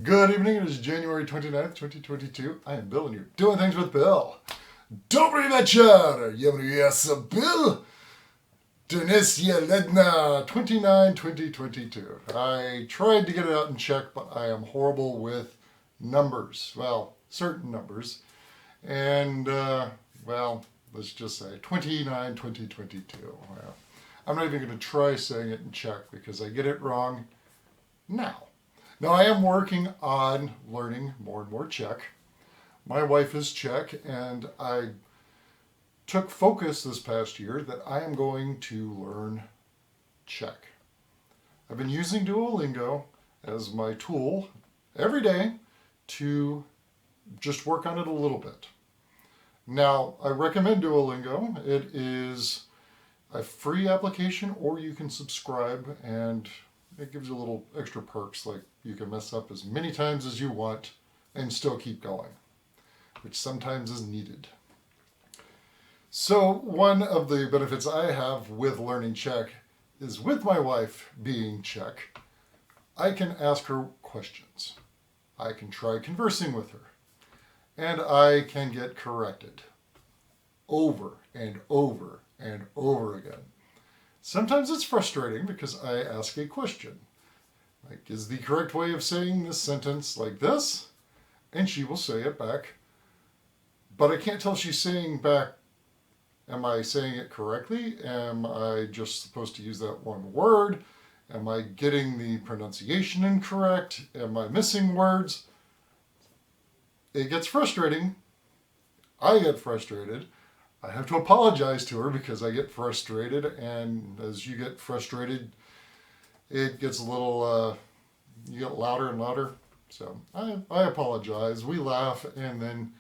Good evening, it is January 29th, 2022. I am Bill and you're doing things with Bill. Dobry wieczór! Jest Bill. Dnes je ledna 29, 2022. I tried to get it out in Czech, but I am horrible with numbers. Well, certain numbers. And, let's just say 29, 2022. Well, I'm not even going to try saying it in Czech because I get it wrong now. Now, I am working on learning more and more Czech. My wife is Czech, and I took focus this past year that I am going to learn Czech. I've been using Duolingo as my tool every day to just work on it a little bit. Now, I recommend Duolingo. It is a free application, or you can subscribe, and it gives you a little extra perks, like you can mess up as many times as you want and still keep going, which sometimes is needed. So one of the benefits I have with learning Czech is, with my wife being Czech, I can ask her questions. I can try conversing with her, and I can get corrected over and over and over again. Sometimes it's frustrating because I ask a question, like, is the correct way of saying this sentence like this? And she will say it back, but I can't tell if she's saying back, am I saying it correctly? Am I just supposed to use that one word? Am I getting the pronunciation incorrect? Am I missing words? It gets frustrating. I get frustrated. I have to apologize to her because I get frustrated, and as you get frustrated, it gets a little, you get louder and louder. So I apologize. We laugh, and then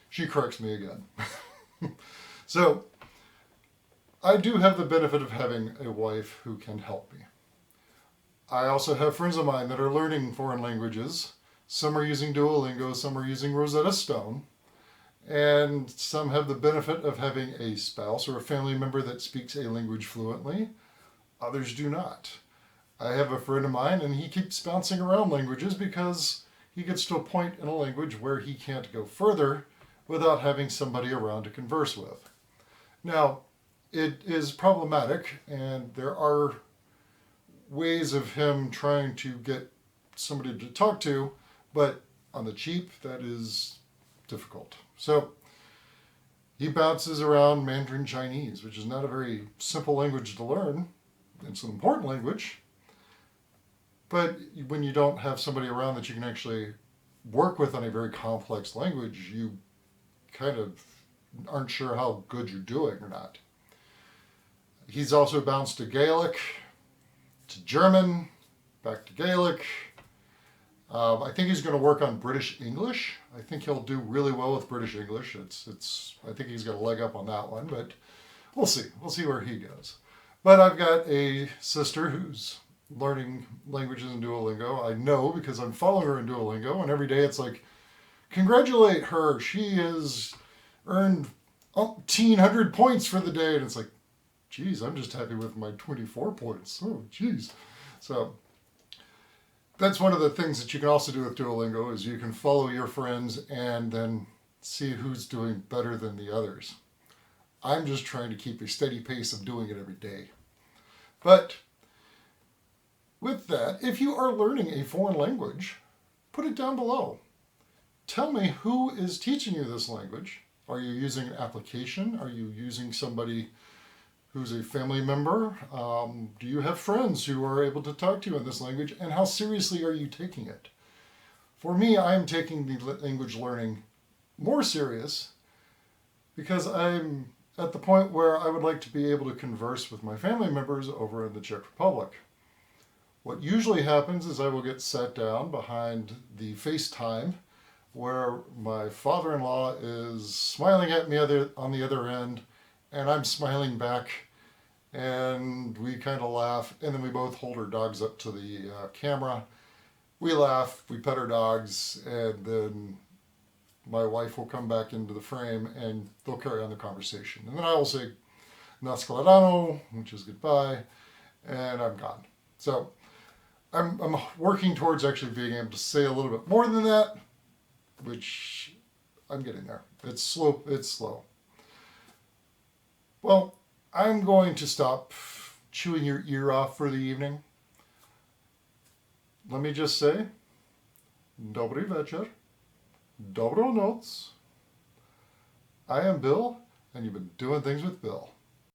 she corrects me again. So I do have the benefit of having a wife who can help me. I also have friends of mine that are learning foreign languages. Some are using Duolingo, some are using Rosetta Stone. And some have the benefit of having a spouse or a family member that speaks a language fluently. Others do not. I have a friend of mine, and he keeps bouncing around languages because he gets to a point in a language where he can't go further without having somebody around to converse with. Now, it is problematic, and there are ways of him trying to get somebody to talk to, but on the cheap, that is difficult. So he bounces around Mandarin Chinese, which is not a very simple language to learn. It's an important language. But when you don't have somebody around that you can actually work with on a very complex language, you kind of aren't sure how good you're doing or not. He's also bounced to Gaelic, to German, back to Gaelic. I think he's going to work on British English. I think he'll do really well with British English. I think he's got a leg up on that one, but we'll see. We'll see where he goes. But I've got a sister who's learning languages in Duolingo. I know because I'm following her in Duolingo, and every day it's like, congratulate her. She has earned 1,800 points for the day. And it's like, geez, I'm just happy with my 24 points. Oh, geez. So that's one of the things that you can also do with Duolingo, is you can follow your friends and then see who's doing better than the others. I'm just trying to keep a steady pace of doing it every day. But with that, if you are learning a foreign language, put it down below. Tell me who is teaching you this language. Are you using an application? Are you using somebody who's a family member? Do you have friends who are able to talk to you in this language? And how seriously are you taking it? For me, I am taking the language learning more serious because I'm at the point where I would like to be able to converse with my family members over in the Czech Republic. What usually happens is I will get sat down behind the FaceTime where my father-in-law is smiling at me on the other end, and I'm smiling back, and we kind of laugh, and then we both hold our dogs up to the camera. We laugh, we pet our dogs, and then my wife will come back into the frame, and they'll carry on the conversation. And then I will say, "Na shledanou," which is goodbye, and I'm gone. So I'm working towards actually being able to say a little bit more than that, which I'm getting there. It's slow. It's slow. Well, I'm going to stop chewing your ear off for the evening. Let me just say, dobry večer, dobro noc. I am Bill, and you've been doing things with Bill.